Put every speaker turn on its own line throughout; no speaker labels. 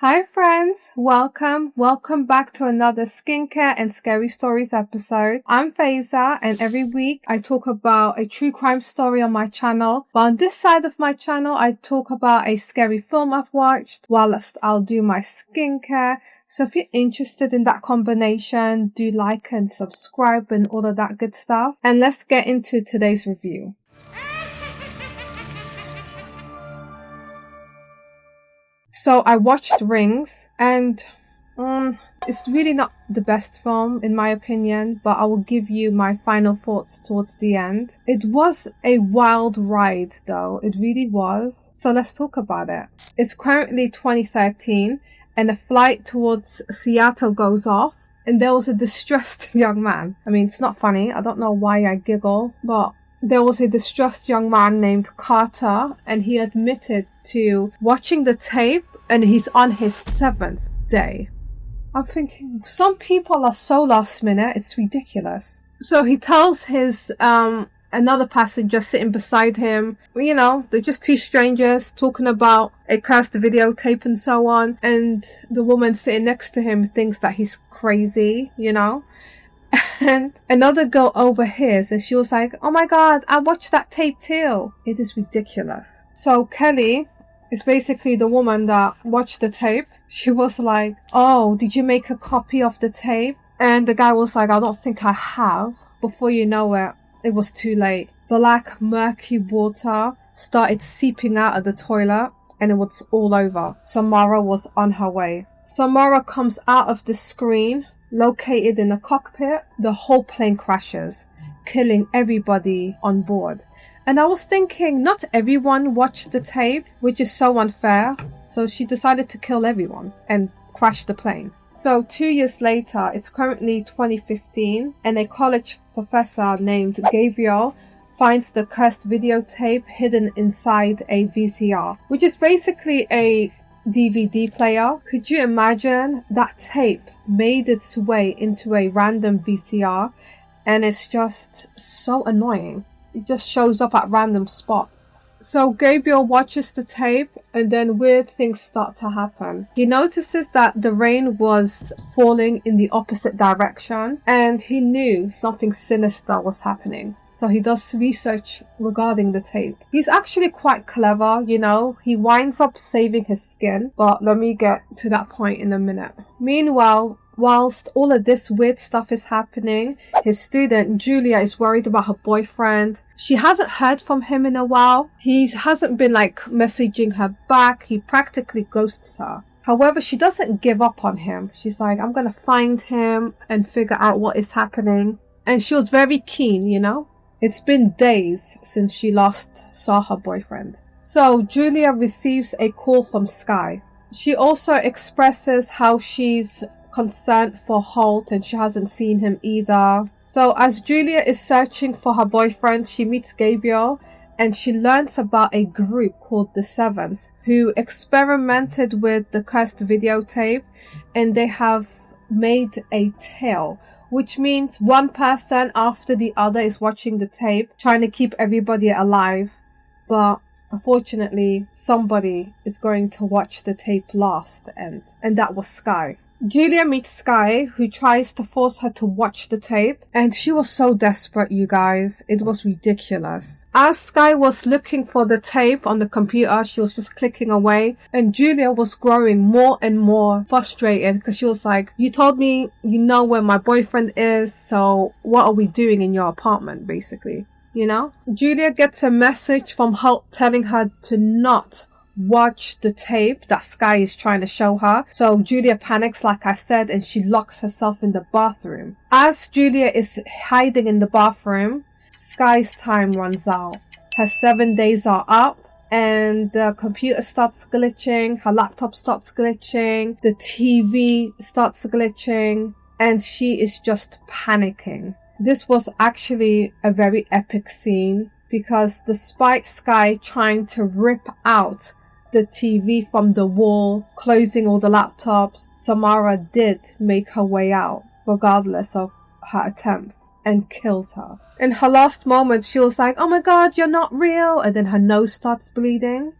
Hi friends, welcome back to another skincare and scary stories episode. I'm Faiza and every week I talk about a true crime story on my channel. But on this side of my channel, I talk about a scary film I've watched whilst I'll do my skincare. So if you're interested in that combination, do like and subscribe and all of that good stuff. And let's get into today's review. So I watched Rings and it's really not the best film in my opinion, but I will give you my final thoughts towards the end. It was a wild ride though, it really was. So let's talk about it. It's currently 2013 and a flight towards Seattle goes off and there was a distressed young man. I mean, it's not funny, I don't know why I giggle, but there was a distressed young man named Carter and he admitted to watching the tape and he's on his 7th day. I'm thinking, some people are so last minute, it's ridiculous. So he tells his another passenger sitting beside him, you know, they're just two strangers talking about a cursed videotape and so on, and the woman sitting next to him thinks that he's crazy, you know. And another girl overhears and she was like, oh my god, I watched that tape too. It is ridiculous. So Kelly is basically the woman that watched the tape. She was like, oh, did you make a copy of the tape? And the guy was like, I don't think I have. Before you know it, it was too late. Black murky water started seeping out of the toilet and it was all over. Samara was on her way. Samara comes out of the screen located in the cockpit. The whole plane crashes, killing everybody on board. And I was thinking, not everyone watched the tape, which is so unfair. So she decided to kill everyone and crash the plane. So 2 years later, it's currently 2015, and a college professor named Gabriel finds the cursed videotape hidden inside a VCR, which is basically a DVD player. Could you imagine that tape made its way into a random VCR and it's just so annoying. It just shows up at random spots. So Gabriel watches the tape and then weird things start to happen. He notices that the rain was falling in the opposite direction and he knew something sinister was happening. So he does research regarding the tape. He's actually quite clever, you know. He winds up saving his skin, but let me get to that point in a minute. Meanwhile, whilst all of this weird stuff is happening, his student, Julia, is worried about her boyfriend. She hasn't heard from him in a while. He hasn't been messaging her back. He practically ghosts her. However, she doesn't give up on him. She's like, I'm gonna find him and figure out what is happening. And she was very keen, you know. It's been days since she last saw her boyfriend. So Julia receives a call from Sky. She also expresses how she's concerned for Holt and she hasn't seen him either. So as Julia is searching for her boyfriend, she meets Gabriel and she learns about a group called the Sevens who experimented with the cursed videotape and they have made a tail, which means one person after the other is watching the tape, trying to keep everybody alive. But unfortunately, somebody is going to watch the tape last, and that was Sky. Julia meets Sky, who tries to force her to watch the tape, and she was so desperate, you guys. It was ridiculous. As Sky was looking for the tape on the computer, she was just clicking away, and Julia was growing more and more frustrated because she was like, you told me you know where my boyfriend is, so what are we doing in your apartment, basically, you know? Julia gets a message from Holt telling her to not watch the tape that Sky is trying to show her. So Julia panics, like I said, and she locks herself in the bathroom. As Julia is hiding in the bathroom, Sky's time runs out. Her 7 days are up and the computer starts glitching, her laptop starts glitching, the TV starts glitching, and she is just panicking. This was actually a very epic scene because despite Sky trying to rip out the TV from the wall, closing all the laptops, Samara did make her way out, regardless of her attempts, and kills her. In her last moments, she was like, oh my god, you're not real, and then her nose starts bleeding.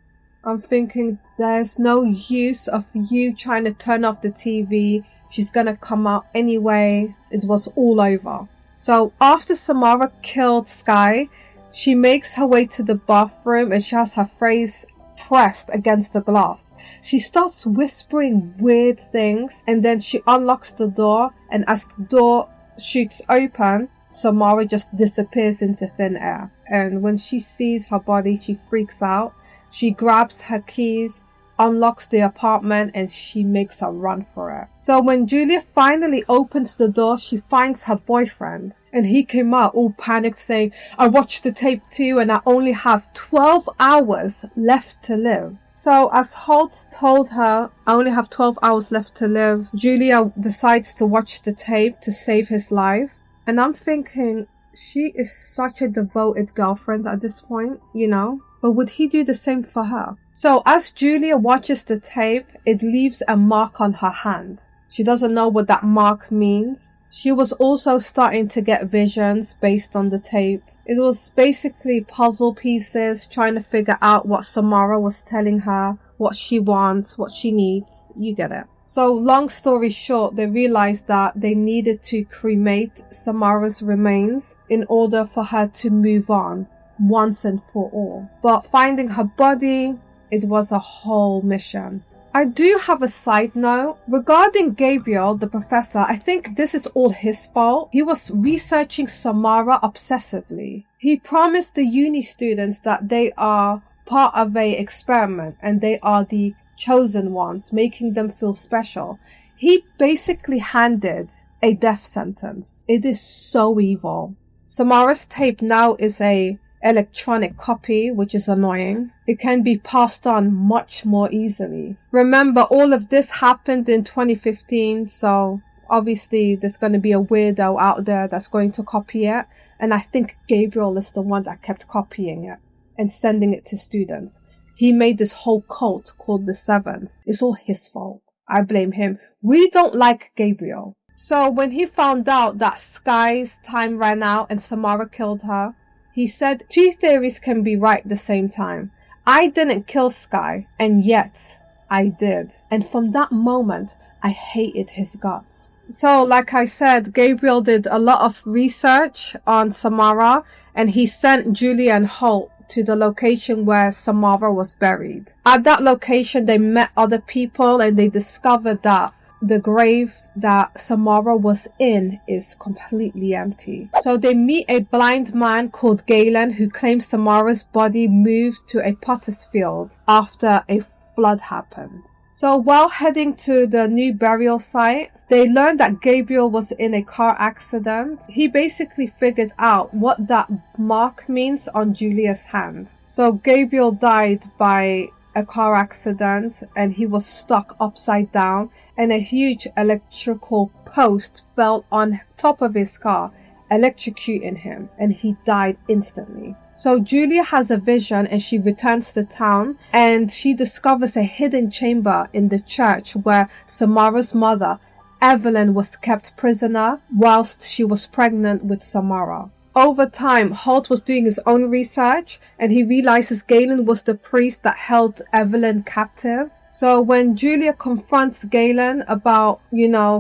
I'm thinking there's no use of you trying to turn off the TV. She's gonna come out anyway. It was all over. So after Samara killed Sky, she makes her way to the bathroom and she has her face pressed against the glass. She starts whispering weird things and then she unlocks the door, and as the door shoots open, Samara just disappears into thin air. And when she sees her body, she freaks out. She grabs her keys, unlocks the apartment, and she makes a run for it. So when Julia finally opens the door, she finds her boyfriend, and he came out all panicked saying, I watched the tape too and I only have 12 hours left to live. So as Holt told her, I only have 12 hours left to live, Julia decides to watch the tape to save his life. And I'm thinking, she is such a devoted girlfriend at this point, you know? But would he do the same for her? So as Julia watches the tape, it leaves a mark on her hand. She doesn't know what that mark means. She was also starting to get visions based on the tape. It was basically puzzle pieces, trying to figure out what Samara was telling her, what she wants, what she needs. You get it. So long story short, they realized that they needed to cremate Samara's remains in order for her to move on once and for all. But finding her body, it was a whole mission. I do have a side note regarding Gabriel, the professor. I think this is all his fault. He was researching Samara obsessively. He promised the uni students that they are part of a experiment and they are the chosen ones, making them feel special. He basically handed a death sentence. It is so evil. Samara's tape now is a electronic copy, which is annoying. It can be passed on much more easily. Remember, all of this happened in 2015, so obviously there's going to be a weirdo out there that's going to copy it, and I think Gabriel is the one that kept copying it and sending it to students. He made this whole cult called the Sevens. It's all his fault. I blame him. We don't like Gabriel. So when he found out that Sky's time ran out and Samara killed her, he said 2 theories can be right at the same time. I didn't kill Sky, and yet I did. And from that moment, I hated his guts. So like I said, Gabriel did a lot of research on Samara, and he sent Julia and Holt to the location where Samara was buried. At that location, they met other people and they discovered that the grave that Samara was in is completely empty. So they meet a blind man called Galen who claims Samara's body moved to a potter's field after a flood happened. So while heading to the new burial site, they learned that Gabriel was in a car accident. He basically figured out what that mark means on Julia's hand. So Gabriel died by a car accident and he was stuck upside down, and a huge electrical post fell on top of his car, electrocuting him, and he died instantly. So Julia has a vision and she returns to town and she discovers a hidden chamber in the church where Samara's mother, Evelyn, was kept prisoner whilst she was pregnant with Samara. Over time, Holt was doing his own research and he realizes Galen was the priest that held Evelyn captive. So when Julia confronts Galen about,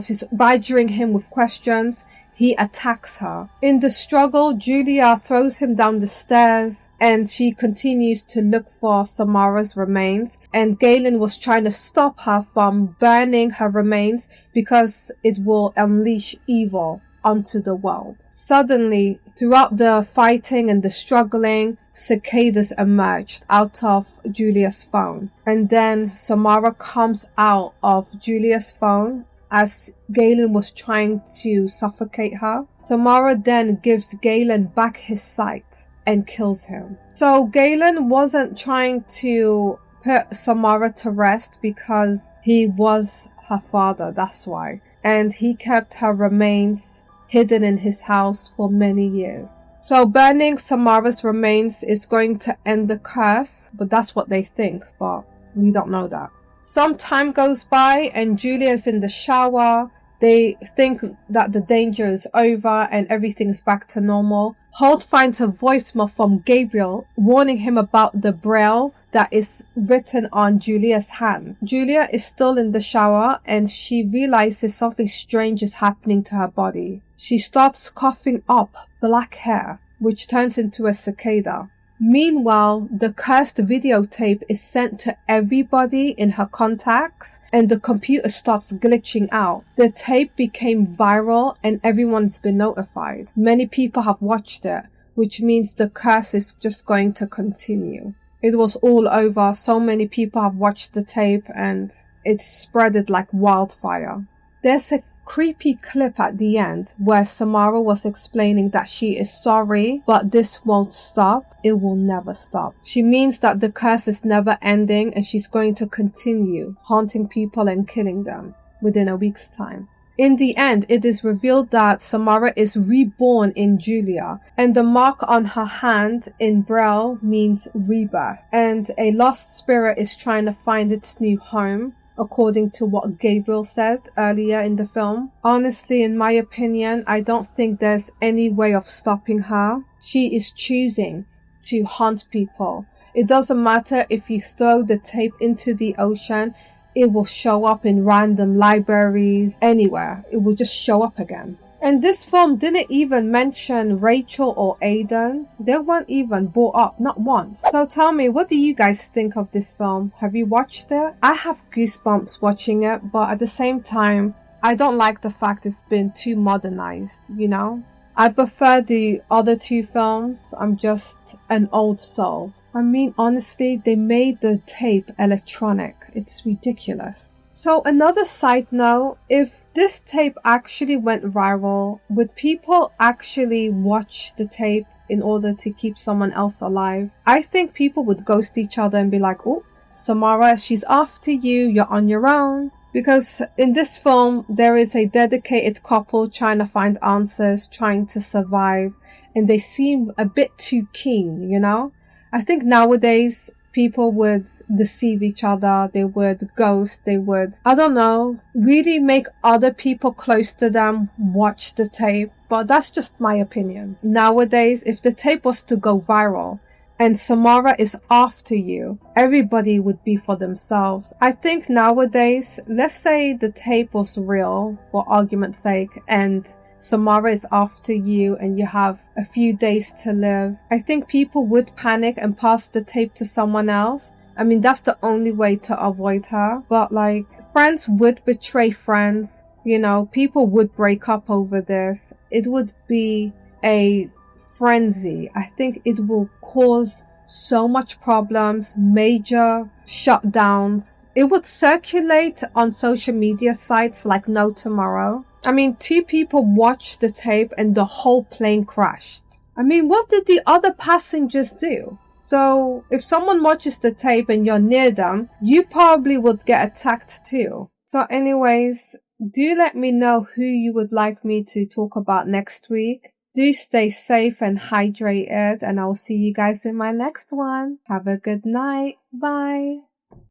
she's badgering him with questions, he attacks her. In the struggle, Julia throws him down the stairs and she continues to look for Samara's remains. And Galen was trying to stop her from burning her remains because it will unleash evil onto the world. Suddenly, throughout the fighting and the struggling, cicadas emerged out of Julia's phone. And then Samara comes out of Julia's phone as Galen was trying to suffocate her. Samara then gives Galen back his sight and kills him. So Galen wasn't trying to put Samara to rest because he was her father, that's why. And he kept her remains hidden in his house for many years. So burning Samara's remains is going to end the curse, but that's what they think, but we don't know that. Some time goes by and Julia is in the shower. They think that the danger is over and everything's back to normal. Holt finds a voicemail from Gabriel warning him about the braille that is written on Julia's hand. Julia is still in the shower and she realizes something strange is happening to her body. She starts coughing up black hair, which turns into a cicada. Meanwhile, the cursed videotape is sent to everybody in her contacts and the computer starts glitching out. The tape became viral and everyone's been notified. Many people have watched it, which means the curse is just going to continue. It was all over. So many people have watched the tape and it's spreaded like wildfire. There's a creepy clip at the end where Samara was explaining that she is sorry, but this won't stop. It will never stop. She means that the curse is never ending and she's going to continue haunting people and killing them within a week's time. In the end, it is revealed that Samara is reborn in Julia, and the mark on her hand in Braille means rebirth, and a lost spirit is trying to find its new home, according to what Gabriel said earlier in the film. Honestly, in my opinion, I don't think there's any way of stopping her. She is choosing to haunt people. It doesn't matter if you throw the tape into the ocean, it will show up in random libraries, anywhere. It will just show up again. And this film didn't even mention Rachel or Aiden. They weren't even brought up, not once. So tell me, what do you guys think of this film? Have you watched it? I have goosebumps watching it, but at the same time, I don't like the fact it's been too modernized, you know? I prefer the other two films. I'm just an old soul. I mean, honestly, they made the tape electronic. It's ridiculous. So another side note, if this tape actually went viral, would people actually watch the tape in order to keep someone else alive? I think people would ghost each other and be like, oh, Samara, she's after you, you're on your own. Because in this film, there is a dedicated couple trying to find answers, trying to survive, and they seem a bit too keen, you know? I think nowadays, people would deceive each other, they would ghost, they would, I don't know, really make other people close to them watch the tape. But that's just my opinion. Nowadays, if the tape was to go viral and Samara is after you, everybody would be for themselves. I think nowadays, let's say the tape was real, for argument's sake, and Samara is after you and you have a few days to live, I think people would panic and pass the tape to someone else. I mean, that's the only way to avoid her. But like, friends would betray friends. You know, people would break up over this. It would be a frenzy. I think it will cause so much problems, major shutdowns. It would circulate on social media sites like no tomorrow. I mean, 2 people watched the tape and the whole plane crashed. I mean, what did the other passengers do? So, if someone watches the tape and you're near them, you probably would get attacked too. So anyways, do let me know who you would like me to talk about next week. Do stay safe and hydrated, and I'll see you guys in my next one. Have a good night. Bye.